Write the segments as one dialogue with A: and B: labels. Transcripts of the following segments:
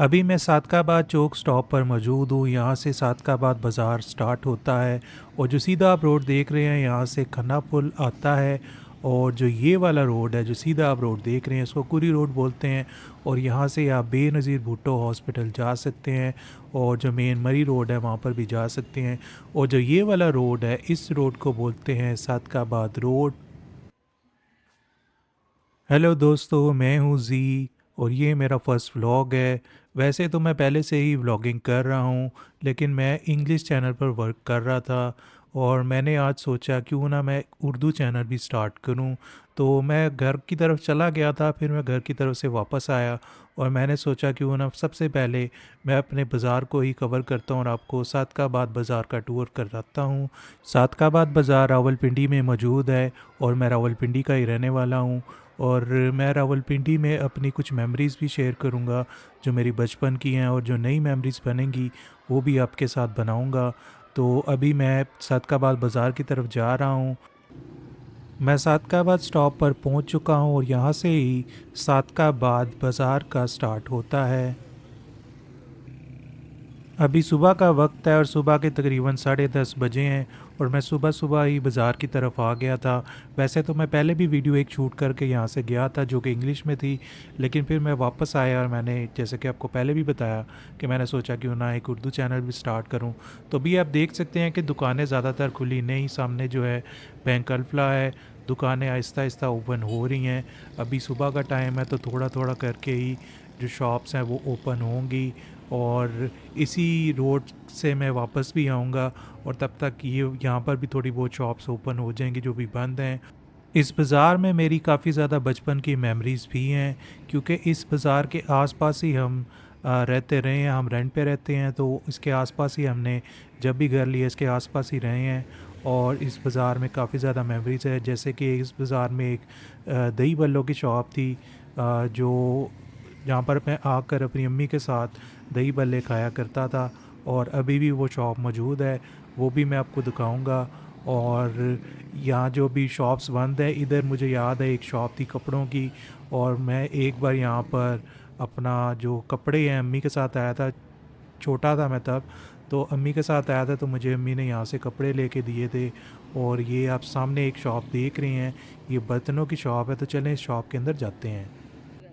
A: अभी मैं सादकाबाद चौक स्टॉप पर मौजूद हूँ। यहाँ से सादकाबाद बाज़ार स्टार्ट होता है और जो सीधा आप रोड देख रहे हैं यहाँ से खन्ना पुल आता है। और जो ये वाला रोड है, जो सीधा आप रोड देख रहे हैं, इसको कुरी रोड बोलते हैं। और यहाँ से आप बेनज़ीर भुट्टो हॉस्पिटल जा सकते हैं और जो मेन मरी रोड है वहाँ पर भी जा सकते हैं। और जो ये वाला रोड है, इस रोड को बोलते हैं सादकाबाद रोड। हेलो दोस्तों, मैं हूँ जी और ये मेरा फर्स्ट व्लॉग है। वैसे तो मैं पहले से ही व्लॉगिंग कर रहा हूँ, लेकिन मैं इंग्लिश चैनल पर वर्क कर रहा था और मैंने आज सोचा क्यों ना मैं उर्दू चैनल भी स्टार्ट करूँ। तो मैं घर की तरफ चला गया था, फिर मैं घर की तरफ से वापस आया और मैंने सोचा क्यों ना सबसे पहले मैं अपने बाज़ार को ही कवर करता हूँ और आपको सादकाबाद बाज़ार का टूर कराता हूँ। सादकाबाद बाज़ार रावलपिंडी में मौजूद है और मैं रावलपिंडी का ही रहने वाला हूँ। और मैं रावलपिंडी में अपनी कुछ मेमोरीज़ भी शेयर करूँगा जो मेरी बचपन की हैं, और जो नई मेमोरीज़ बनेंगी वो भी आपके साथ बनाऊँगा। तो अभी मैं सादकाबाद बाज़ार की तरफ जा रहा हूँ। मैं सादकाबाद स्टॉप पर पहुँच चुका हूँ और यहाँ से ही सादकाबाद बाज़ार का स्टार्ट होता है। अभी सुबह का वक्त है और सुबह के तकरीबन 10:30 बजे हैं और मैं सुबह सुबह ही बाज़ार की तरफ आ गया था। वैसे तो मैं पहले भी वीडियो एक शूट करके यहाँ से गया था जो कि इंग्लिश में थी, लेकिन फिर मैं वापस आया और मैंने, जैसे कि आपको पहले भी बताया, कि मैंने सोचा क्यों ना एक उर्दू चैनल भी स्टार्ट करूँ। तो अभी आप देख सकते हैं कि दुकानें ज़्यादातर खुली नहीं, सामने जो है बैंक अल्फला है। दुकानें आहिस्ता आहिस्ता ओपन हो रही हैं। अभी सुबह का टाइम है तो थोड़ा थोड़ा करके ही जो शॉप्स हैं वो ओपन होंगी और इसी रोड से मैं वापस भी आऊँगा और तब तक ये यहाँ पर भी थोड़ी बहुत शॉप्स ओपन हो जाएंगी जो भी बंद हैं। इस बाज़ार में मेरी काफ़ी ज़्यादा बचपन की मेमोरीज़ भी हैं, क्योंकि इस बाज़ार के आसपास ही हम रहते रहे हैं। हम रेंट पे रहते हैं तो इसके आसपास ही हमने जब भी घर लिया इसके आसपास ही रहे हैं। और इस बाज़ार में काफ़ी ज़्यादा मेमोरीज़ है, जैसे कि इस बाज़ार में एक दही बल्लों की शॉप थी, जो जहाँ पर मैं आकर अपनी अम्मी के साथ दही बल्ले खाया करता था। और अभी भी वो शॉप मौजूद है, वो भी मैं आपको दिखाऊंगा। और यहाँ जो भी शॉप्स बंद है, इधर मुझे याद है एक शॉप थी कपड़ों की, और मैं एक बार यहाँ पर अपना जो कपड़े हैं अम्मी के साथ आया था। छोटा था मैं तब, तो अम्मी के साथ आया था तो मुझे अम्मी ने यहाँ से कपड़े लेके दिए थे। और ये आप सामने एक शॉप देख रहे हैं, ये बर्तनों की शॉप है। तो चलें इस शॉप के अंदर जाते हैं।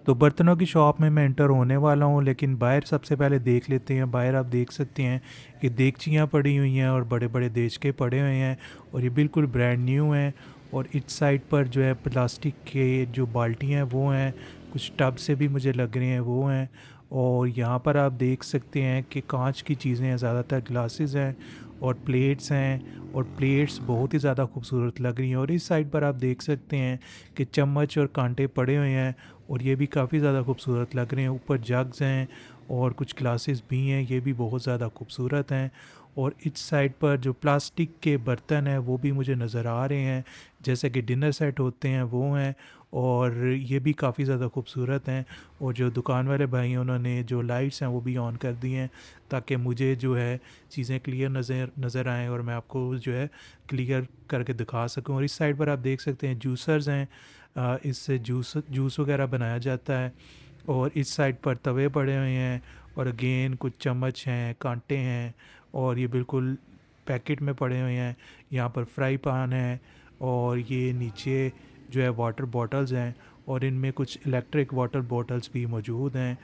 A: तो बर्तनों की शॉप में मैं इंटर होने वाला हूँ, लेकिन बाहर सबसे पहले देख लेते हैं। बाहर आप देख सकते हैं कि देगचियाँ पड़ी हुई हैं और बड़े बड़े देश के पड़े हुए हैं और ये बिल्कुल ब्रांड न्यू हैं। और इस साइड पर जो है प्लास्टिक के जो बाल्टियाँ हैं वो हैं, कुछ टब से भी मुझे लग रहे हैं वो हैं। और यहाँ पर आप देख सकते हैं कि कांच की चीज़ें हैं, ज़्यादातर ग्लासेस हैं और प्लेट्स हैं, और प्लेट्स बहुत ही ज़्यादा खूबसूरत लग रही हैं। और इस साइड पर आप देख सकते हैं कि चम्मच और कांटे पड़े हुए हैं और ये भी काफ़ी ज़्यादा खूबसूरत लग रहे हैं। ऊपर जग्स हैं और कुछ ग्लासेस भी हैं, ये भी बहुत ज़्यादा खूबसूरत हैं। और इस साइड पर जो प्लास्टिक के बर्तन हैं वो भी मुझे नज़र आ रहे हैं, जैसे कि डिनर सेट होते हैं वो हैं, और ये भी काफ़ी ज़्यादा खूबसूरत हैं। और जो दुकान वाले भाई हैं उन्होंने जो लाइट्स हैं वो भी ऑन कर दी हैं ताकि मुझे जो है चीज़ें क्लियर नज़र आएँ और मैं आपको जो है क्लियर करके दिखा सकूं। और इस साइड पर आप देख सकते हैं जूसर्स हैं, इससे जूस वगैरह बनाया जाता है। और इस साइड पर तवे पड़े हुए हैं और अगेन कुछ चम्मच हैं, कांटे हैं, और ये बिल्कुल पैकेट में पड़े हुए हैं। यहाँ पर फ्राई पैन है और ये नीचे जो है वाटर बॉटल्स हैं और इनमें कुछ इलेक्ट्रिक वाटर बॉटल्स भी मौजूद हैं।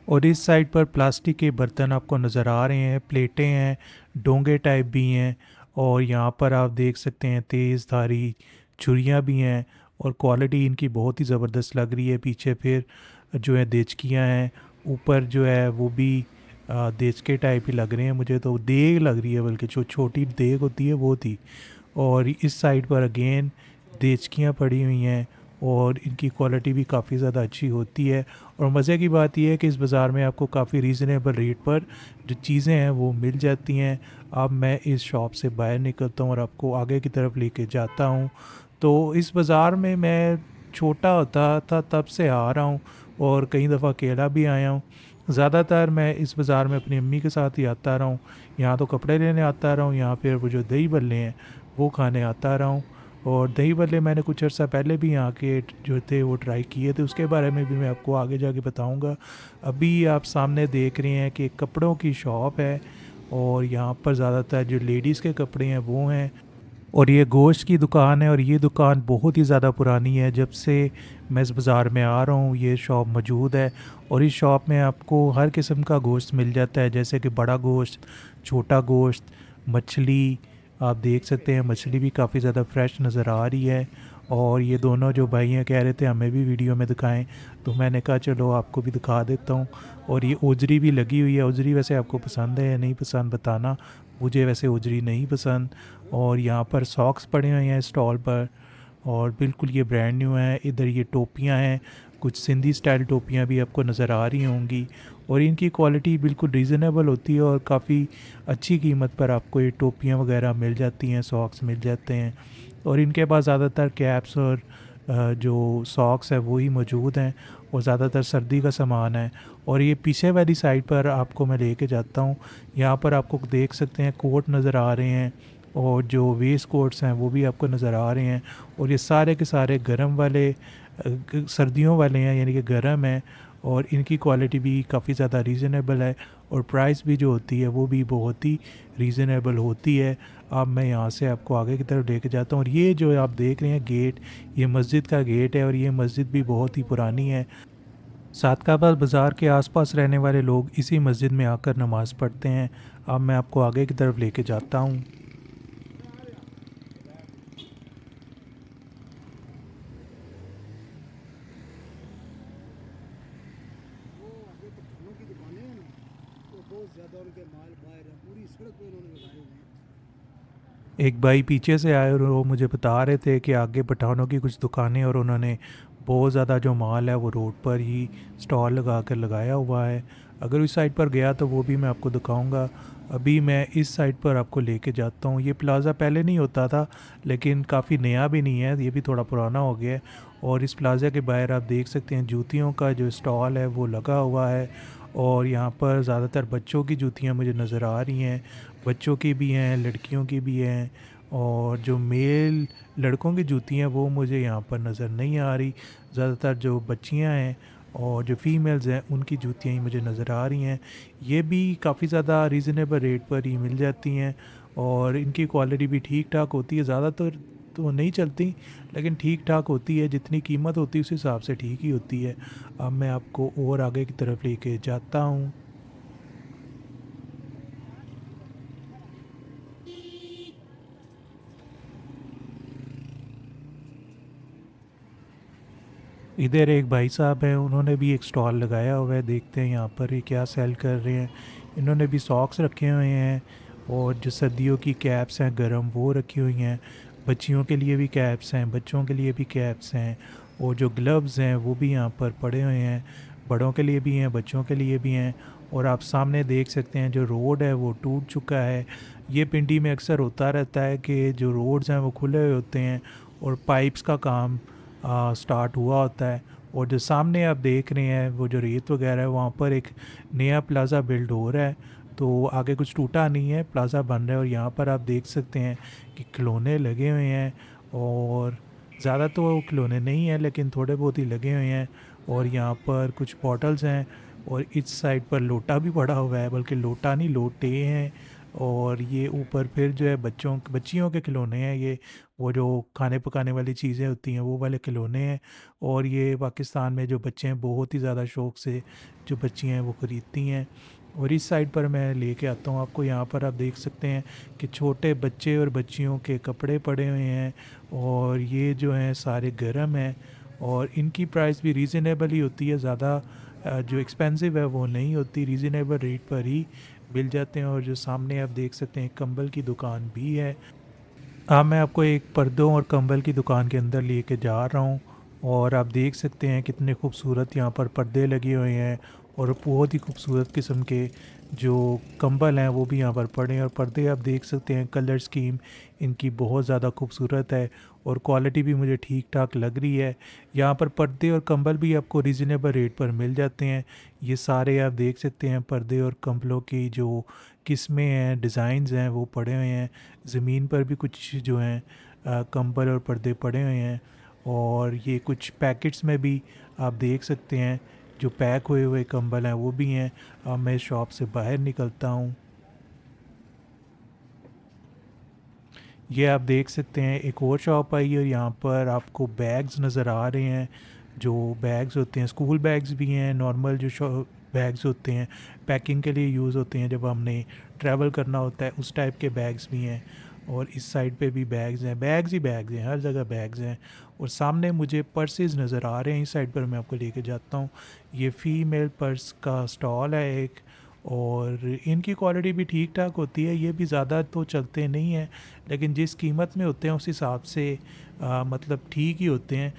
A: और इस साइड पर प्लास्टिक के बर्तन आपको नज़र आ रहे हैं, प्लेटें हैं, डोंगे टाइप भी हैं। और यहाँ पर आप देख सकते हैं तेज़ धारी छुरियाँ भी हैं और क्वालिटी इनकी बहुत ही ज़बरदस्त लग रही है। पीछे फिर जो है देचकियाँ हैं, ऊपर जो है वो भी देचके टाइप ही लग रहे हैं। मुझे तो देग लग रही है, बल्कि जो छोटी देग होती है वो थी। और इस साइड पर अगेन देचकियाँ पड़ी हुई हैं और इनकी क्वालिटी भी काफ़ी ज़्यादा अच्छी होती है। और मज़े की बात यह है कि इस बाज़ार में आपको काफ़ी रीज़नेबल रेट पर जो चीज़ें हैं वो मिल जाती हैं। अब मैं इस शॉप से बाहर निकलता हूँ और आपको आगे की तरफ लेके जाता हूँ। तो इस बाज़ार में मैं छोटा होता था तब से आ रहा हूँ और कई दफ़ा अकेला भी आया हूँ। ज़्यादातर मैं इस बाज़ार में अपनी अम्मी के साथ ही आता रहा हूँ। यहाँ तो कपड़े लेने आता रहा हूँ, यहाँ पर वो जो दही बल्ले हैं वो खाने आता रहा हूँ। और दही भल्ले मैंने कुछ अर्सा पहले भी यहाँ के जो थे वो ट्राई किए थे, उसके बारे में भी मैं आपको आगे जाके बताऊँगा। अभी आप सामने देख रहे हैं कि कपड़ों की शॉप है और यहाँ पर ज़्यादातर जो लेडीज़ के कपड़े हैं वो हैं। और ये गोश्त की दुकान है और ये दुकान बहुत ही ज़्यादा पुरानी है। जब से मैं इस बाज़ार में आ रहा हूँ ये शॉप मौजूद है और इस शॉप में आपको हर किस्म का गोश्त मिल जाता है, जैसे कि बड़ा गोश्त, छोटा गोश्त, मछली। आप देख सकते हैं मछली भी काफ़ी ज़्यादा फ्रेश नज़र आ रही है। और ये दोनों जो भाई हैं कह रहे थे हमें भी वीडियो में दिखाएं, तो मैंने कहा चलो आपको भी दिखा देता हूँ। और ये ओजरी भी लगी हुई है। ओजरी वैसे आपको पसंद है या नहीं पसंद बताना, मुझे वैसे ओजरी नहीं पसंद। और यहाँ पर सॉक्स पड़े हुए हैं स्टॉल पर और बिल्कुल ये ब्रांड न्यू है। इधर ये टोपियाँ हैं, कुछ सिंधी स्टाइल टोपियाँ भी आपको नज़र आ रही होंगी और इनकी क्वालिटी बिल्कुल रीज़नेबल होती है और काफ़ी अच्छी कीमत पर आपको ये टोपियाँ वगैरह मिल जाती हैं, सॉक्स मिल जाते हैं। और इनके पास ज़्यादातर कैप्स और जो सॉक्स है वो ही मौजूद हैं और ज़्यादातर सर्दी का सामान है। और ये पीछे वाली साइड पर आपको मैं लेके जाता हूँ। यहाँ पर आपको देख सकते हैं कोट नज़र आ रहे हैं और जो वेस्ट कोट्स हैं वो भी आपको नज़र आ रहे हैं। और ये सारे के सारे गर्म वाले सर्दियों वाले हैं, यानी कि गर्म हैं और इनकी क्वालिटी भी काफ़ी ज़्यादा रीज़नेबल है और प्राइस भी जो होती है वो भी बहुत ही रीज़नेबल होती है। अब मैं यहाँ से आपको आगे की तरफ लेके जाता हूँ और ये जो आप देख रहे हैं गेट, ये मस्जिद का गेट है और ये मस्जिद भी बहुत ही पुरानी है। सादकाबाद बाज़ार के आसपास रहने वाले लोग इसी मस्जिद में आकर नमाज़ पढ़ते हैं। अब मैं आपको आगे की तरफ लेके जाता हूँ।
B: वो आगे पठानों की दुकानें हैं ना, तो बहुत ज़्यादा उनके माल बाहर हैं, पूरी सड़क पे उन्होंने लगाए हुए हैं।
A: एक भाई पीछे से आए और वो मुझे बता रहे थे कि आगे पठानों की कुछ दुकानें और उन्होंने बहुत ज़्यादा जो माल है वो रोड पर ही स्टॉल लगा कर लगाया हुआ है। अगर उस साइड पर गया तो वो भी मैं आपको दिखाऊंगा। अभी मैं इस साइड पर आपको लेके जाता हूँ। ये प्लाज़ा पहले नहीं होता था लेकिन काफ़ी नया भी नहीं है, ये भी थोड़ा पुराना हो गया है। और इस प्लाज़ा के बाहर आप देख सकते हैं जूतियों का जो स्टॉल है वो लगा हुआ है और यहाँ पर ज़्यादातर बच्चों की जूतियाँ मुझे नज़र आ रही हैं। बच्चों की भी हैं, लड़कियों की भी हैं और जो मेल लड़कों की जूती हैं वो मुझे यहाँ पर नज़र नहीं आ रही। ज़्यादातर जो बच्चियाँ हैं और जो फीमेल्स हैं उनकी जूतियाँ ही मुझे नज़र आ रही हैं। ये भी काफ़ी ज़्यादा रीज़नेबल रेट पर ही मिल जाती हैं और इनकी क्वालिटी भी ठीक ठाक होती है। ज़्यादातर तो नहीं चलती लेकिन ठीक ठाक होती है, जितनी कीमत होती है उस हिसाब से ठीक ही होती है। अब मैं आपको और आगे की तरफ लेके जाता हूँ। इधर एक भाई साहब हैं, उन्होंने भी एक स्टॉल लगाया हुआ है। देखते हैं यहाँ पर ये क्या सेल कर रहे हैं। इन्होंने भी सॉक्स रखे हुए हैं और जो सर्दियों की कैप्स हैं गरम वो रखी हुई हैं। बच्चियों के लिए भी कैप्स हैं, बच्चों के लिए भी कैप्स हैं और जो ग्लव्स हैं वो भी यहाँ पर पड़े हुए हैं। बड़ों के लिए भी हैं, बच्चों के लिए भी हैं। और आप सामने देख सकते हैं जो रोड है वो टूट चुका है। ये पिंडी में अक्सर होता रहता है कि जो रोड्स हैं वो खुले हुए होते हैं और पाइप्स का काम स्टार्ट हुआ होता है। और जो सामने आप देख रहे हैं वो जो रेत वगैरह है वहाँ पर एक नया प्लाज़ा बिल्ड हो रहा है। तो आगे कुछ टूटा नहीं है, प्लाज़ा बन रहा है। और यहाँ पर आप देख सकते हैं कि खिलौने लगे हुए हैं और ज़्यादा तो वो खिलौने नहीं हैं लेकिन थोड़े बहुत ही लगे हुए हैं। और यहाँ पर कुछ बॉटल्स हैं और इस साइड पर लोटा भी पड़ा हुआ है, बल्कि लोटा नहीं लोटे हैं। और ये ऊपर फिर जो है बच्चियों के खिलौने हैं, ये वो जो खाने पकाने वाली चीज़ें होती हैं वो वाले खिलौने हैं। और ये पाकिस्तान में जो बच्चे हैं बहुत ही ज़्यादा शौक़ से जो बच्चियाँ हैं वो ख़रीदती हैं। और इस साइड पर मैं लेके आता हूँ आपको। यहाँ पर आप देख सकते हैं कि छोटे बच्चे और बच्चियों के कपड़े पड़े हुए हैं और ये जो हैं सारे गर्म हैं और इनकी प्राइस भी रीज़नेबल ही होती है। ज़्यादा जो एक्सपेंसिव है वो नहीं होती, रीज़नेबल रेट पर ही मिल जाते हैं। और जो सामने आप देख सकते हैं कंबल की दुकान भी है। मैं आपको एक पर्दों और कंबल की दुकान के अंदर लेके जा रहा हूँ और आप देख सकते हैं कितने खूबसूरत यहाँ पर पर्दे लगे हुए हैं और बहुत ही खूबसूरत किस्म के जो कंबल हैं वो भी यहाँ पर पड़े हैं। और पर्दे आप देख सकते हैं कलर स्कीम इनकी बहुत ज़्यादा खूबसूरत है और क्वालिटी भी मुझे ठीक ठाक लग रही है। यहाँ पर पर्दे और कंबल भी आपको रीज़नेबल रेट पर मिल जाते हैं। ये सारे आप देख सकते हैं पर्दे और कंबलों की जो किस्में हैं, डिज़ाइंस हैं वो पड़े हुए हैं। ज़मीन पर भी कुछ जो हैं कंबल और पर्दे पड़े हुए हैं। और ये कुछ पैकेट्स में भी आप देख सकते हैं जो पैक हुए हुए कंबल हैं वो भी हैं। अब मैं शॉप से बाहर निकलता हूँ। ये आप देख सकते हैं एक और शॉप आई है और यहाँ पर आपको बैग्स नज़र आ रहे हैं। जो बैग्स होते हैं, स्कूल बैग्स भी हैं, नॉर्मल जो बैग्स होते हैं पैकिंग के लिए यूज़ होते हैं जब हमने ट्रैवल करना होता है, उस टाइप के बैग्स भी हैं। और इस साइड पे भी बैग्स हैं, बैग्स ही बैग्स हैं, हर जगह बैग्स हैं। और सामने मुझे पर्सेस नज़र आ रहे हैं, इस साइड पर मैं आपको लेके जाता हूँ। ये फ़ीमेल पर्स का स्टॉल है एक, और इनकी क्वालिटी भी ठीक ठाक होती है। ये भी ज़्यादा तो चलते नहीं हैं, लेकिन जिस कीमत में होते हैं उस हिसाब से मतलब ठीक ही होते हैं।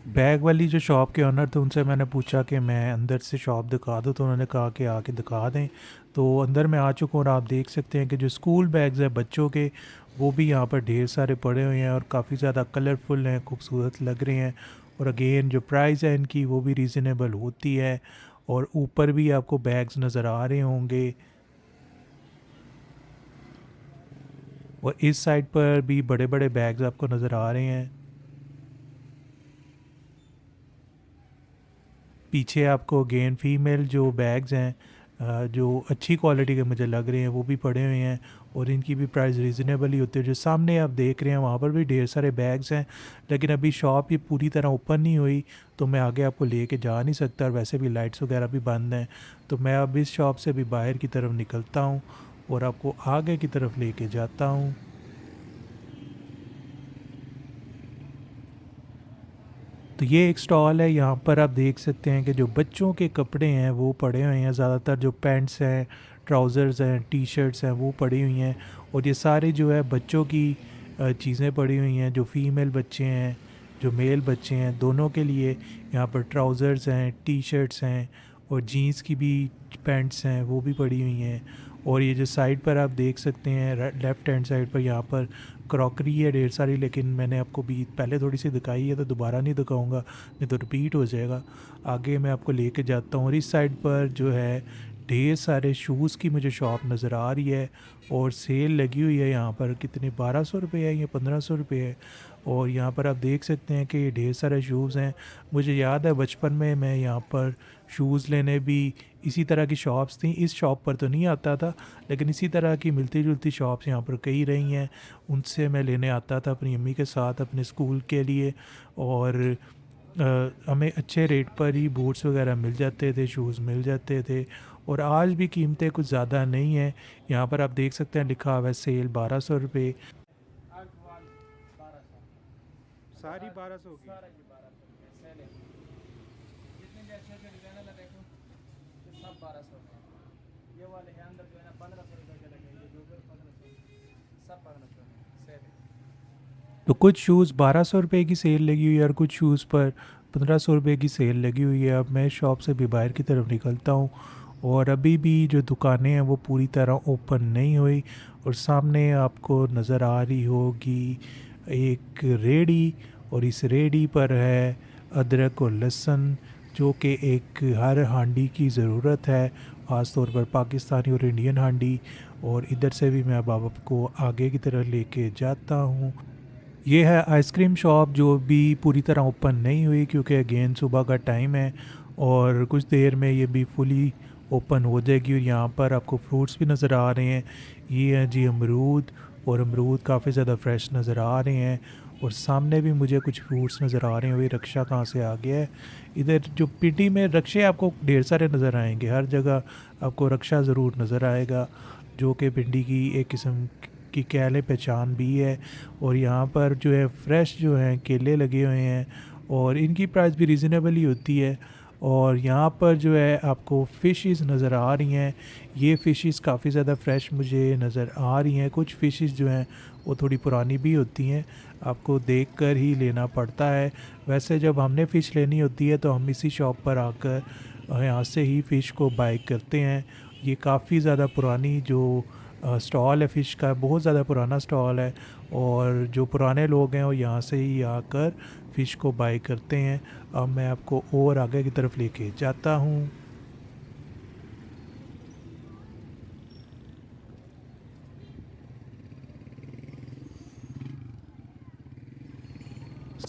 A: बैग वाली जो शॉप के ओनर थे उनसे मैंने पूछा कि मैं अंदर से शॉप दिखा दूँ, तो उन्होंने कहा कि आके दिखा दें। तो अंदर मैं आ चुका हूँ और आप देख सकते हैं कि जो स्कूल बैग्स हैं बच्चों के, वो भी यहाँ पर ढेर सारे पड़े हुए हैं और काफ़ी ज़्यादा कलरफुल हैं, खूबसूरत लग रहे हैं। और अगेन जो प्राइस है इनकी वो भी रीज़नेबल होती है। और ऊपर भी आपको बैग्स नज़र आ रहे होंगे। और इस साइड पर भी बड़े बड़े बैग्स आपको नज़र आ रहे हैं। पीछे आपको अगेन फीमेल जो बैग्स हैं जो अच्छी क्वालिटी के मुझे लग रहे हैं वो भी पड़े हुए हैं। और इनकी भी प्राइस रीज़नेबल ही होती है। जो सामने आप देख रहे हैं वहाँ पर भी ढेर सारे बैग्स हैं, लेकिन अभी शॉप ये पूरी तरह ओपन नहीं हुई, तो मैं आगे आपको लेके जा नहीं सकता। और वैसे भी लाइट्स वगैरह भी बंद हैं, तो मैं अब इस शॉप से भी बाहर की तरफ निकलता हूँ और आपको आगे की तरफ लेके जाता हूँ। तो ये एक स्टॉल है, यहाँ पर आप देख सकते हैं कि जो बच्चों के कपड़े हैं वो पड़े हुए हैं। ज़्यादातर जो पैंट्स हैं, ट्राउज़र्स हैं, टी शर्ट्स हैं वो पड़ी हुई हैं। और ये सारे जो है बच्चों की चीज़ें पड़ी हुई हैं। जो फीमेल बच्चे हैं, जो मेल बच्चे हैं, दोनों के लिए यहाँ पर ट्राउज़र्स हैं, टी शर्ट्स हैं, और जीन्स की भी पैंट्स हैं वो भी पड़ी हुई हैं। और ये जो साइड पर आप देख सकते हैं लेफ़्ट हैंड साइड पर, यहाँ पर क्रॉकरी है ढेर सारी, लेकिन मैंने आपको भी पहले थोड़ी सी दिखाई है तो दोबारा नहीं दिखाऊंगा, नहीं तो रिपीट हो जाएगा। आगे मैं आपको लेके जाता हूँ। और इस साइड पर जो है ढेर सारे शूज़ की मुझे शॉप नज़र आ रही है। और सेल लगी हुई है यहाँ पर, कितने 1200 रुपये है या 1500 रुपये है। और यहाँ पर आप देख सकते हैं कि ये ढेर सारे शूज़ हैं। मुझे याद है बचपन में मैं यहाँ पर शूज़ लेने भी इसी तरह की शॉप्स थी, इस शॉप पर तो नहीं आता था, लेकिन इसी तरह की मिलती जुलती शॉप्स यहाँ पर कई रही हैं। उनसे मैं लेने आता था अपनी अम्मी के साथ अपने स्कूल के लिए। और हमें अच्छे रेट पर ही बूट्स वगैरह मिल जाते थे, शूज़ मिल जाते थे। और आज भी कीमतें कुछ ज़्यादा नहीं हैं। यहाँ पर आप देख सकते हैं लिखा हुआ है सेल 1200 रुपये।
B: आठ वाल 1200,
A: सारी 1200 की।
B: सारा की 1200 सेल है। जितने भी अच्छे अच्छे डिजाइनर है देखो, ये सब 1200 के। ये वाले हैं अंदर जो है ना 1500 रुपये के लगे, ये जो 1500, सब 1500 में सेल है।
A: तो कुछ शूज़ 1200 रुपये की सेल लगी हुई है और कुछ शूज़ पर 1500 रुपये की सेल लगी हुई है। अब मैं शॉप से भी बाहर की तरफ निकलता हूँ। और अभी भी जो दुकानें हैं वो पूरी तरह ओपन नहीं हुई। और सामने आपको नज़र आ रही होगी एक रेडी, और इस रेडी पर है अदरक और लहसुन, जो कि एक हर हांडी की ज़रूरत है, ख़ास तौर पर पाकिस्तानी और इंडियन हांडी। और इधर से भी मैं अब आपको आगे की तरफ लेके जाता हूँ। ये है आइसक्रीम शॉप जो भी पूरी तरह ओपन नहीं हुई, क्योंकि अगेन सुबह का टाइम है और कुछ देर में ये भी फुली ओपन हो जाएगी। और यहाँ पर आपको फ्रूट्स भी नज़र आ रहे हैं। ये हैं जी अमरूद, और अमरूद काफ़ी ज़्यादा फ्रेश नज़र आ रहे हैं। और सामने भी मुझे कुछ फ्रूट्स नज़र आ रहे हैं। वही रक्षा कहाँ से आ गया है। इधर जो पीटी में रक्षे आपको ढेर सारे नज़र आएंगे, हर जगह आपको रक्षा ज़रूर नज़र आएगा, जो कि भिंडी की एक किस्म की कह लें पहचान भी है। और यहाँ पर जो है फ्रेश जो हैं केले लगे हुए हैं, और इनकी प्राइस भी रीज़नेबल ही होती है। और यहाँ पर जो है आपको फ़िशेस नज़र आ रही हैं। ये फ़िशेस काफ़ी ज़्यादा फ्रेश मुझे नज़र आ रही हैं। कुछ फ़िशेस जो हैं वो थोड़ी पुरानी भी होती हैं, आपको देखकर ही लेना पड़ता है। वैसे जब हमने फ़िश लेनी होती है तो हम इसी शॉप पर आकर यहाँ से ही फ़िश को बाय करते हैं। ये काफ़ी ज़्यादा पुरानी जो स्टॉल है फ़िश का, बहुत ज़्यादा पुराना स्टॉल है। और जो पुराने लोग हैं वो यहाँ से ही आकर फ़िश को बाय करते हैं। अब मैं आपको और आगे की तरफ लेके जाता हूँ।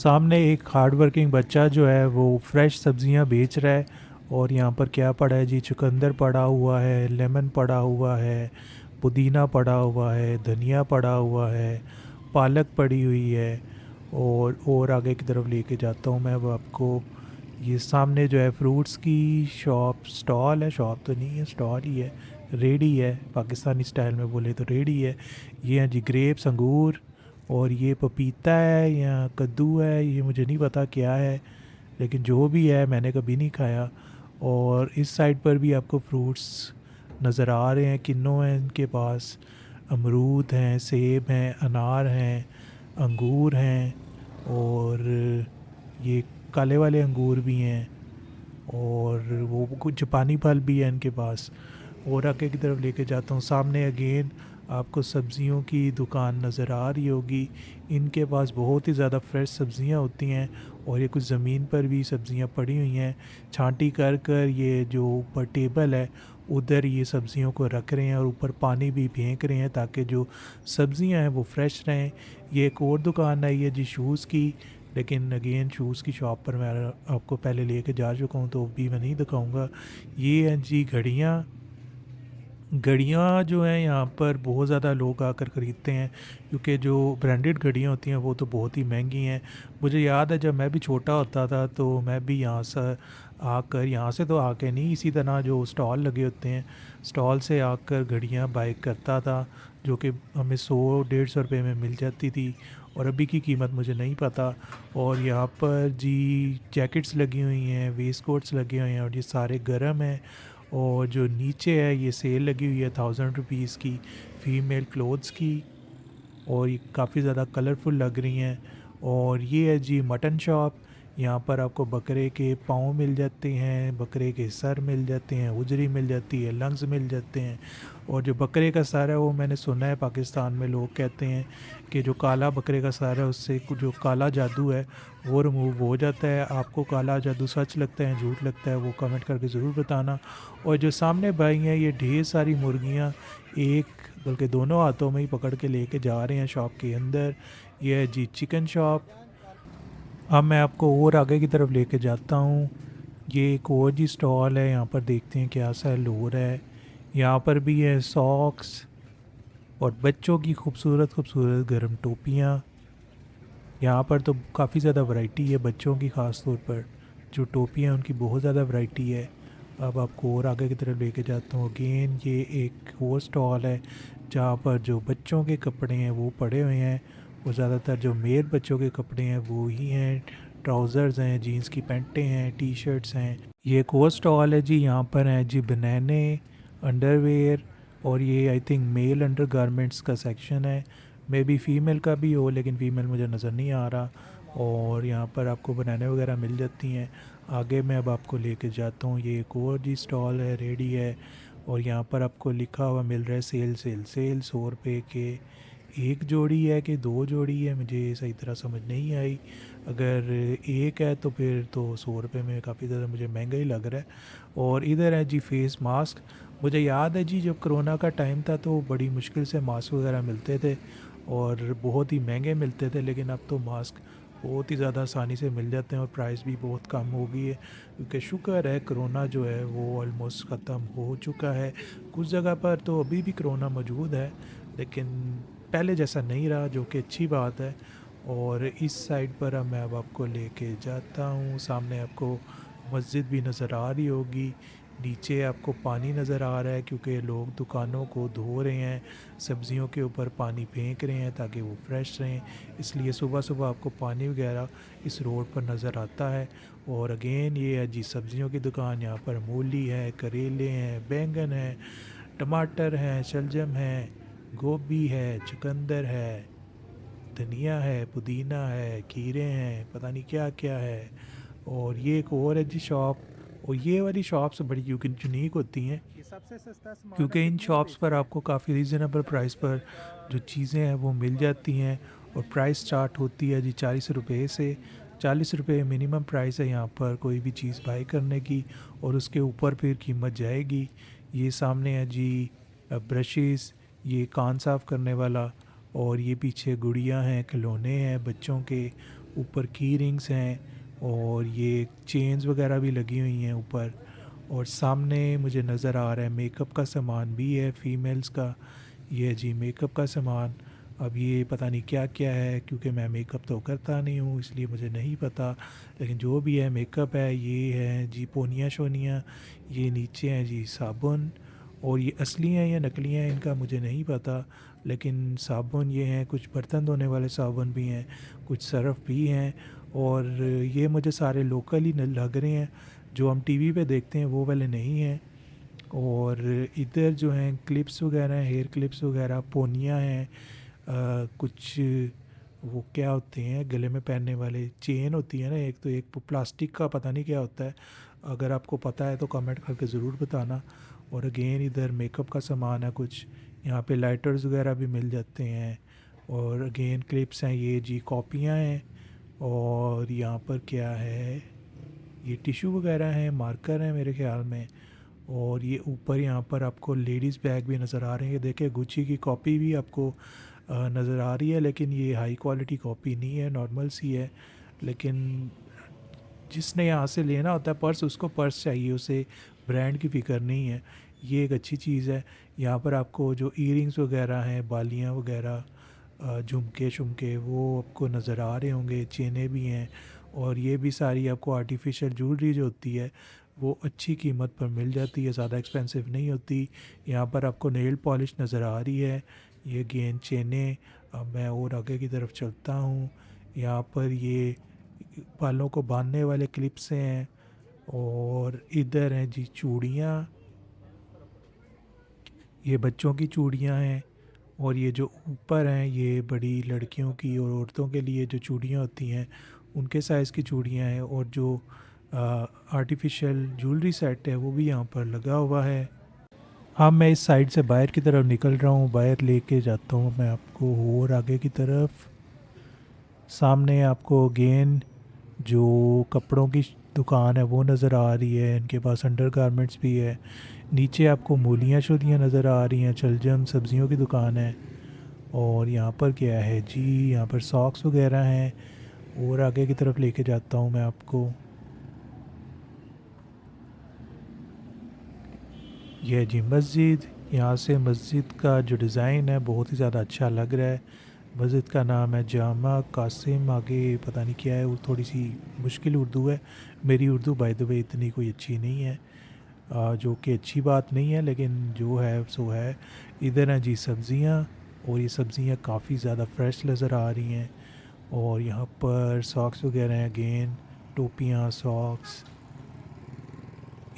A: सामने एक हार्ड वर्किंग बच्चा जो है वो फ्रेश सब्जियां बेच रहा है। और यहाँ पर क्या पड़ा है जी, चुकंदर पड़ा हुआ है, लेमन पड़ा हुआ है, पुदीना पड़ा हुआ है, धनिया पड़ा हुआ है, पालक पड़ी हुई है। और आगे की तरफ लेके जाता हूँ मैं अब आपको। ये सामने जो है फ्रूट्स की शॉप, स्टॉल है, शॉप तो नहीं है, स्टॉल ही है, रेडी है, पाकिस्तानी स्टाइल में बोले तो रेडी है। ये हैं जी ग्रेप्स, अंगूर, और ये पपीता है या कद्दू है, ये मुझे नहीं पता क्या है, लेकिन जो भी है मैंने कभी नहीं खाया। और इस साइड पर भी आपको फ्रूट्स नज़र आ रहे हैं, किन्नों हैं इनके पास, अमरूद हैं, सेब हैं, अनार हैं, अंगूर हैं, और ये काले वाले अंगूर भी हैं, और वो कुछ जापानी फल भी है इनके पास। और आगे की तरफ लेके जाता हूँ, सामने अगेन आपको सब्जियों की दुकान नज़र आ रही होगी। इनके पास बहुत ही ज़्यादा फ्रेश सब्जियां होती हैं, और ये कुछ ज़मीन पर भी सब्जियां पड़ी हुई हैं, छांटी कर कर ये जो ऊपर टेबल है उधर ये सब्जियों को रख रहे हैं, और ऊपर पानी भी फेंक रहे हैं ताकि जो सब्जियां हैं वो फ्रेश रहें। ये एक और दुकान आई है जी शूज़ की, लेकिन अगेन शूज़ की शॉप पर मैं आपको पहले लेके जा चुका हूँ तो अभी मैं नहीं दिखाऊंगा। ये हैं जी घड़ियाँ। घड़ियाँ जो हैं यहाँ पर बहुत ज़्यादा लोग आकर ख़रीदते हैं, क्योंकि जो ब्रांडेड घड़ियाँ होती हैं वो तो बहुत ही महंगी हैं। मुझे याद है जब मैं भी छोटा होता था तो मैं भी यहाँ से आकर, यहाँ से तो आके नहीं, इसी तरह जो स्टॉल लगे होते हैं स्टॉल से आकर घड़ियाँ बाय करता था, जो कि हमें 100-150 रुपये में मिल जाती थी, और अभी की कीमत मुझे नहीं पता। और यहाँ पर जी जैकेट्स लगी हुई हैं, वेस्ट कोट्स लगे हुए हैं, और ये सारे गर्म हैं। और जो नीचे है ये सेल लगी हुई है 1000 रुपीज़ की, फ़ीमेल क्लोथ्स की, और ये काफ़ी ज़्यादा कलरफुल लग रही हैं। और ये है जी मटन शॉप। यहाँ पर आपको बकरे के पाँव मिल जाते हैं, बकरे के सर मिल जाते हैं, उजरी मिल जाती है, लंग्स मिल जाते हैं। और जो बकरे का सर है वो मैंने सुना है पाकिस्तान में लोग कहते हैं कि जो काला बकरे का सर है उससे जो काला जादू है वो रिमूव हो जाता है। आपको काला जादू सच लगता है झूठ लगता है, वो कमेंट करके ज़रूर बताना। और जो सामने भाई हैं ये ढेर सारी मुर्गियाँ एक बल्कि दोनों हाथों में ही पकड़ के लेके जा रहे हैं शॉप के अंदर। ये है जी चिकन शॉप। अब मैं आपको और आगे की तरफ लेके जाता हूँ। ये एक और जी स्टॉल है, यहाँ पर देखते हैं क्या सेल हो रहा है। यहाँ पर भी है सॉक्स और बच्चों की खूबसूरत खूबसूरत गर्म टोपियाँ। यहाँ पर तो काफ़ी ज़्यादा वैरायटी है बच्चों की, ख़ास तौर पर जो टोपियाँ हैं उनकी बहुत ज़्यादा वैरायटी है। अब आपको और आगे की तरफ लेके जाता हूँ। अगेन ये एक और स्टॉल है जहाँ पर जो बच्चों के कपड़े हैं वो पड़े हुए हैं, और ज़्यादातर जो मेल बच्चों के कपड़े हैं वो ही हैं। ट्राउज़र्स हैं, जीन्स की पैंटें हैं, टी शर्ट्स हैं। ये एक और स्टॉल है जी, यहाँ पर हैं जी बनाने, अंडरवेयर, और ये I think male undergarments का सेक्शन है। मे बी फ़ीमेल का भी हो, लेकिन फ़ीमेल मुझे नज़र नहीं आ रहा। और यहाँ पर आपको बनाने वगैरह मिल जाती हैं। आगे मैं अब आपको लेके जाता हूँ। ये एक और जी स्टॉल है, रेडी है, और यहाँ पर आपको लिखा हुआ मिल रहा है सेल सेल सेल। 100 रुपये के एक जोड़ी है कि दो जोड़ी है, मुझे सही तरह समझ नहीं आई। अगर एक है तो फिर तो 100 रुपये में काफ़ी ज़्यादा मुझे महंगा ही लग रहा है। और इधर है जी फेस मास्क। मुझे याद है जी जब कोरोना का टाइम था तो बड़ी मुश्किल से मास्क वगैरह मिलते थे, और बहुत ही महंगे मिलते थे, लेकिन अब तो मास्क बहुत ही ज़्यादा आसानी से मिल जाते हैं, और प्राइस भी बहुत कम हो गई है, क्योंकि शुक्र है कोरोना जो है वो ऑलमोस्ट ख़त्म हो चुका है। कुछ जगह पर तो अभी भी कोरोना मौजूद है, लेकिन पहले जैसा नहीं रहा, जो कि अच्छी बात है। और इस साइड पर अब मैं अब आपको लेके जाता हूँ। सामने आपको मस्जिद भी नज़र आ रही होगी, नीचे आपको पानी नज़र आ रहा है क्योंकि लोग दुकानों को धो रहे हैं, सब्जियों के ऊपर पानी फेंक रहे हैं ताकि वो फ्रेश रहें, इसलिए सुबह सुबह आपको पानी वगैरह इस रोड पर नज़र आता है। और अगेन ये है जी सब्जियों की दुकान। यहाँ पर मूली है, करेले हैं, बैंगन है, टमाटर हैं, शलजम है, गोभी है, चुकंदर है, धनिया है, पुदीना है, खीरे हैं, पता नहीं क्या क्या है। और ये एक और है जी शॉप, और ये वाली शॉप्स बड़ी यूनिक होती हैं
B: ये सबसे सस्ता सामान आप
A: क्योंकि इन
B: कितने में
A: शॉप्स पर
B: बेचते हैं?
A: आपको काफ़ी रीज़नेबल प्राइस पर जो चीज़ें हैं वो मिल जाती हैं। और प्राइस स्टार्ट होती है जी 40 रुपये से। 40 रुपये मिनिमम प्राइस है यहाँ पर कोई भी चीज़ बाई करने की, और उसके ऊपर फिर कीमत जाएगी। ये सामने है जी ब्रशेस, ये कान साफ़ करने वाला, और ये पीछे गुड़ियाँ हैं, खिलौने हैं बच्चों के, ऊपर की रिंग्स हैं और ये चेन्स वगैरह भी लगी हुई हैं ऊपर। और सामने मुझे नज़र आ रहा है मेकअप का सामान भी है फ़ीमेल्स का। ये जी मेकअप का सामान। अब ये पता नहीं क्या क्या है, क्योंकि मैं मेकअप तो करता नहीं हूँ इसलिए मुझे नहीं पता। लेकिन जो भी है मेकअप है, ये है जी पोनिया शोनिया। ये नीचे हैं जी साबुन। और ये असली हैं या नकली हैं इनका मुझे नहीं पता, लेकिन साबुन ये हैं। कुछ बर्तन धोने वाले साबुन भी हैं, कुछ सर्फ़ भी हैं। और ये मुझे सारे लोकल ही लग रहे हैं, जो हम टीवी पे देखते हैं वो वाले नहीं हैं। और इधर जो हैं क्लिप्स वगैरह हैं, हेयर क्लिप्स वगैरह, पोनियाँ हैं। कुछ वो क्या होते हैं गले में पहनने वाले, चेन होती है ना एक, तो एक प्लास्टिक का पता नहीं क्या होता है। अगर आपको पता है तो कमेंट करके ज़रूर बताना। और अगेन इधर मेकअप का सामान है कुछ। यहाँ पे लाइटर्स वगैरह भी मिल जाते हैं। और अगेन क्लिप्स हैं, ये जी कॉपियाँ हैं। और यहाँ पर क्या है, ये टिश्यू वगैरह हैं, मार्कर हैं मेरे ख्याल में। और ये ऊपर यहाँ पर आपको लेडीज़ बैग भी नज़र आ रहे हैं। ये देखिए गुच्ची की कॉपी भी आपको नज़र आ रही है, लेकिन ये हाई क्वालिटी कॉपी नहीं है, नॉर्मल सी है। लेकिन जिसने यहाँ से लेना होता है पर्स, उसको पर्स चाहिए, उसे ब्रांड की फ़िक्र नहीं है। ये एक अच्छी चीज़ है। यहाँ पर आपको जो ईयरिंग्स वगैरह हैं, बालियाँ वगैरह, झुमके शुमके, वो आपको नज़र आ रहे होंगे। चेनें भी हैं। और ये भी सारी आपको आर्टिफिशियल ज्वेलरी जो होती है वो अच्छी कीमत पर मिल जाती है, ज़्यादा एक्सपेंसिव नहीं होती। यहाँ पर आपको नेल पॉलिश नज़र आ रही है, ये गेंद चेनें। अब मैं और आगे की तरफ चलता हूँ। यहाँ पर ये बालों को बांधने वाले क्लिप्स हैं। और इधर हैं जी चूड़ियाँ, ये बच्चों की चूड़ियाँ हैं। और ये जो ऊपर हैं ये बड़ी लड़कियों की और औरतों के लिए जो चूड़ियाँ होती हैं उनके साइज़ की चूड़ियाँ हैं। और जो आर्टिफिशियल ज्वेलरी सेट है वो भी यहाँ पर लगा हुआ है। अब मैं इस साइड से बाहर की तरफ निकल रहा हूँ, बाहर लेके जाता हूँ मैं आपको और आगे की तरफ। सामने आपको अगेन जो कपड़ों की दुकान है वो नज़र आ रही है, इनके पास अंडर गारमेंट्स भी है। नीचे आपको मूलियाँ शोलियाँ नज़र आ रही हैं, चलजम सब्जियों की दुकान है। और यहाँ पर क्या है जी, यहाँ पर सॉक्स वगैरह हैं। और आगे की तरफ लेके जाता हूँ मैं आपको। यह जी मस्जिद। यहाँ से मस्जिद का जो डिज़ाइन है बहुत ही ज़्यादा अच्छा लग रहा है। मस्जिद का नाम है जामा कासिम, आगे पता नहीं क्या है, वो थोड़ी सी मुश्किल उर्दू है। मेरी उर्दू बाय द वे इतनी कोई अच्छी नहीं है, जो कि अच्छी बात नहीं है, लेकिन जो है सो है। इधर हैं जी सब्ज़ियाँ, और ये सब्ज़ियाँ काफ़ी ज़्यादा फ्रेश नज़र आ रही हैं। और यहाँ पर सॉक्स वगैरह हैं, अगेन टोपियाँ सॉक्स,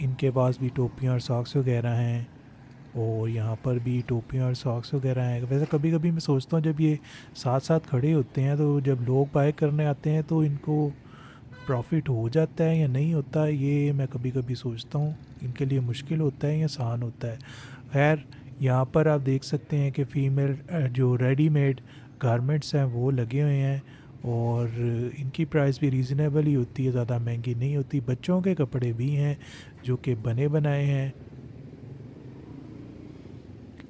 A: इनके पास भी टोपियाँ और सॉक्स वगैरह हैं। और यहाँ पर भी टोपियाँ और सॉक्स वगैरह हैं। वैसे कभी कभी मैं सोचता हूँ जब ये साथ साथ खड़े होते हैं तो जब लोग बाय करने आते हैं तो इनको प्रॉफिट हो जाता है या नहीं होता, ये मैं कभी कभी सोचता हूँ। इनके लिए मुश्किल होता है या आसान होता है। खैर, यहाँ पर आप देख सकते हैं कि फ़ीमेल जो रेडीमेड गारमेंट्स हैं वो लगे हुए हैं। और इनकी प्राइस भी रीज़नेबल ही होती है, ज़्यादा महंगी नहीं होती। बच्चों के कपड़े भी हैं जो कि बने बनाए हैं।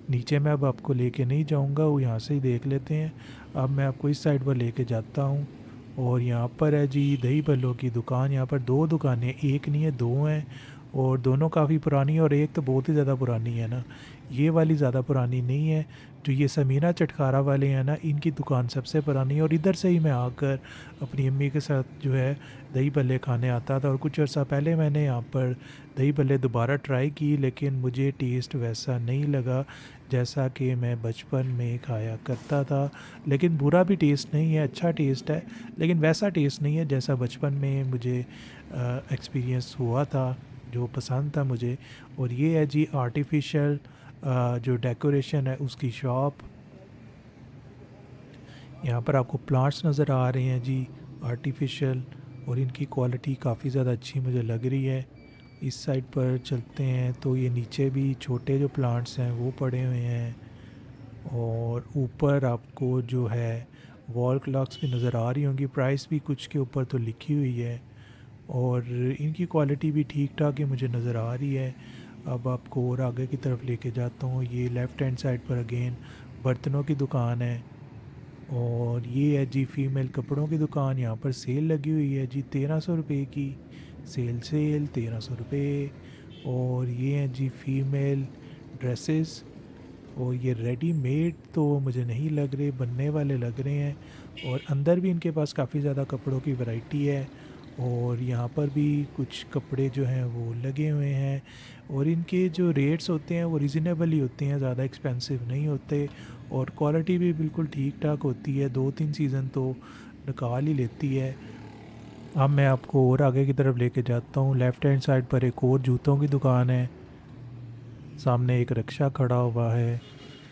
A: नीचे मैं अब आपको लेके नहीं जाऊंगा, वो यहाँ से ही देख लेते हैं। अब मैं आपको इस साइड पर लेके जाता हूँ। और यहाँ पर है जी दही भल्लों की दुकान। यहाँ पर दो दुकानें, एक नहीं है दो हैं। और दोनों काफ़ी पुरानी है, और एक तो बहुत ही ज़्यादा पुरानी है ना। ये वाली ज़्यादा पुरानी नहीं है, जो ये समीना चटखारा वाले हैं ना, इनकी दुकान सबसे पुरानी है। और इधर से ही मैं आकर अपनी अम्मी के साथ जो है दही भल्ले खाने आता था। और कुछ अर्सा पहले मैंने यहाँ पर दही भल्ले दोबारा ट्राई की, लेकिन मुझे टेस्ट वैसा नहीं लगा जैसा कि मैं बचपन में खाया करता था। लेकिन बुरा भी टेस्ट नहीं है, अच्छा टेस्ट है, लेकिन वैसा टेस्ट नहीं है जैसा बचपन में मुझे एक्सपीरियंस हुआ था, जो पसंद था मुझे। और ये है जी आर्टिफिशियल जो डेकोरेशन है उसकी शॉप। यहाँ पर आपको प्लांट्स नज़र आ रहे हैं जी आर्टिफिशियल, और इनकी क्वालिटी काफ़ी ज़्यादा अच्छी मुझे लग रही है। इस साइड पर चलते हैं तो ये नीचे भी छोटे जो प्लांट्स हैं वो पड़े हुए हैं। और ऊपर आपको जो है वॉल क्लॉक्स भी नज़र आ रही होंगी, प्राइस भी कुछ के ऊपर तो लिखी हुई है। और इनकी क्वालिटी भी ठीक ठाक ही मुझे नज़र आ रही है। अब आपको और आगे की तरफ लेके जाता हूँ। ये लेफ़्ट हैंड साइड पर अगेन बर्तनों की दुकान है। और ये है जी फ़ीमेल कपड़ों की दुकान। यहाँ पर सेल लगी हुई है जी 1300 रुपये की। सेल 1300 रुपये। और ये हैं जी फ़ीमेल ड्रेसेस। और ये रेडीमेड तो मुझे नहीं लग रहे, बनने वाले लग रहे हैं। और अंदर भी इनके पास काफ़ी ज़्यादा कपड़ों की वैरायटी है। और यहाँ पर भी कुछ कपड़े जो हैं वो लगे हुए हैं। और इनके जो रेट्स होते हैं वो रीज़नेबल ही होते हैं, ज़्यादा एक्सपेंसिव नहीं होते। और क्वालिटी भी बिल्कुल ठीक ठाक होती है, 2-3 सीज़न तो निकाल ही लेती है। अब मैं आपको और आगे की तरफ लेके जाता हूँ। लेफ़्ट हैंड साइड पर एक और जूतों की दुकान है। सामने एक रिक्शा खड़ा हुआ है।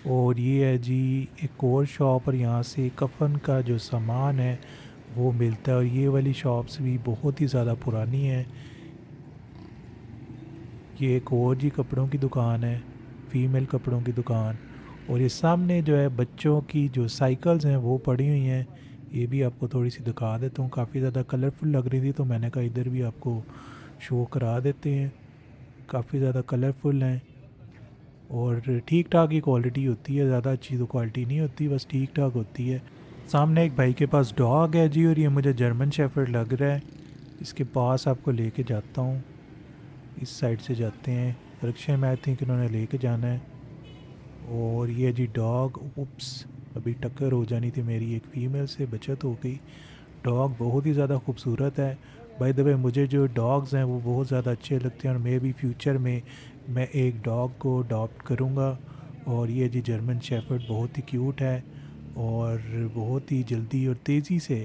A: और ये है जी एक और शॉप, और यहाँ से कफ़न का जो सामान है वो मिलता है। और ये वाली शॉप्स भी बहुत ही ज़्यादा पुरानी है। ये एक और जी कपड़ों की दुकान है, फ़ीमेल कपड़ों की दुकान। और ये सामने जो है बच्चों की जो साइकिल्स हैं वो पड़ी हुई हैं। ये भी आपको थोड़ी सी दिखा देता हूँ, काफ़ी ज़्यादा कलरफुल लग रही थी तो मैंने कहा इधर भी आपको शो करा देते हैं। काफ़ी ज़्यादा कलरफुल हैं और ठीक ठाक ही क्वालिटी होती है, ज़्यादा अच्छी तो क्वालिटी नहीं होती, बस ठीक ठाक होती है। सामने एक भाई के पास डॉग है जी, और ये मुझे जर्मन शेफर्ड लग रहा है। इसके पास आपको लेके जाता हूँ। इस साइड से जाते हैं, रिक्शे में आई थिंक इन्होंने लेके जाना है। और ये जी डॉग, उप्स, अभी टक्कर हो जानी थी मेरी एक फ़ीमेल से, बचत हो गई। डॉग बहुत ही ज़्यादा खूबसूरत है। बाय द वे मुझे जो डॉग्स हैं वो बहुत ज़्यादा अच्छे लगते हैं, और मे भी फ्यूचर में मैं एक डॉग को अडॉप्ट करूँगा। और ये जी जर्मन शेफर्ड बहुत ही क्यूट है, और बहुत ही जल्दी और तेज़ी से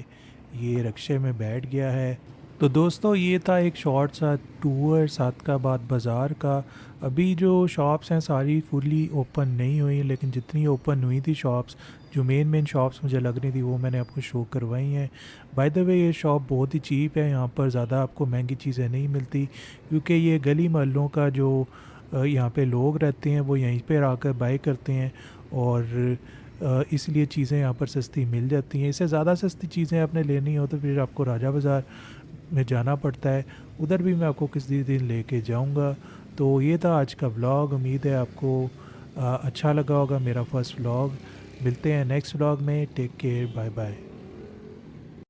A: ये रिक्शे में बैठ गया है। तो दोस्तों ये था एक शॉर्ट सा टूर सादकाबाद बाज़ार का। अभी जो शॉप्स हैं सारी फुली ओपन नहीं हुई, लेकिन जितनी ओपन हुई थी शॉप्स, जो मेन शॉप्स मुझे लग रही थी वो मैंने आपको शो करवाई हैं। बाय द वे ये शॉप बहुत ही चीप है, यहाँ पर ज़्यादा आपको महंगी चीज़ें नहीं मिलती, क्योंकि ये गली मोहल्लों का जो यहाँ पे लोग रहते हैं वो यहीं पर आकर बाय करते हैं। और इसलिए चीज़ें यहाँ पर सस्ती मिल जाती हैं। इससे ज़्यादा सस्ती चीज़ें आपने लेनी हो तो फिर आपको राजा बाज़ार में जाना पड़ता है। उधर भी मैं आपको किसी दिन लेके जाऊंगा। तो ये था आज का व्लॉग। उम्मीद है आपको अच्छा लगा होगा मेरा फर्स्ट व्लॉग। मिलते हैं नेक्स्ट व्लॉग में। Take care, bye bye.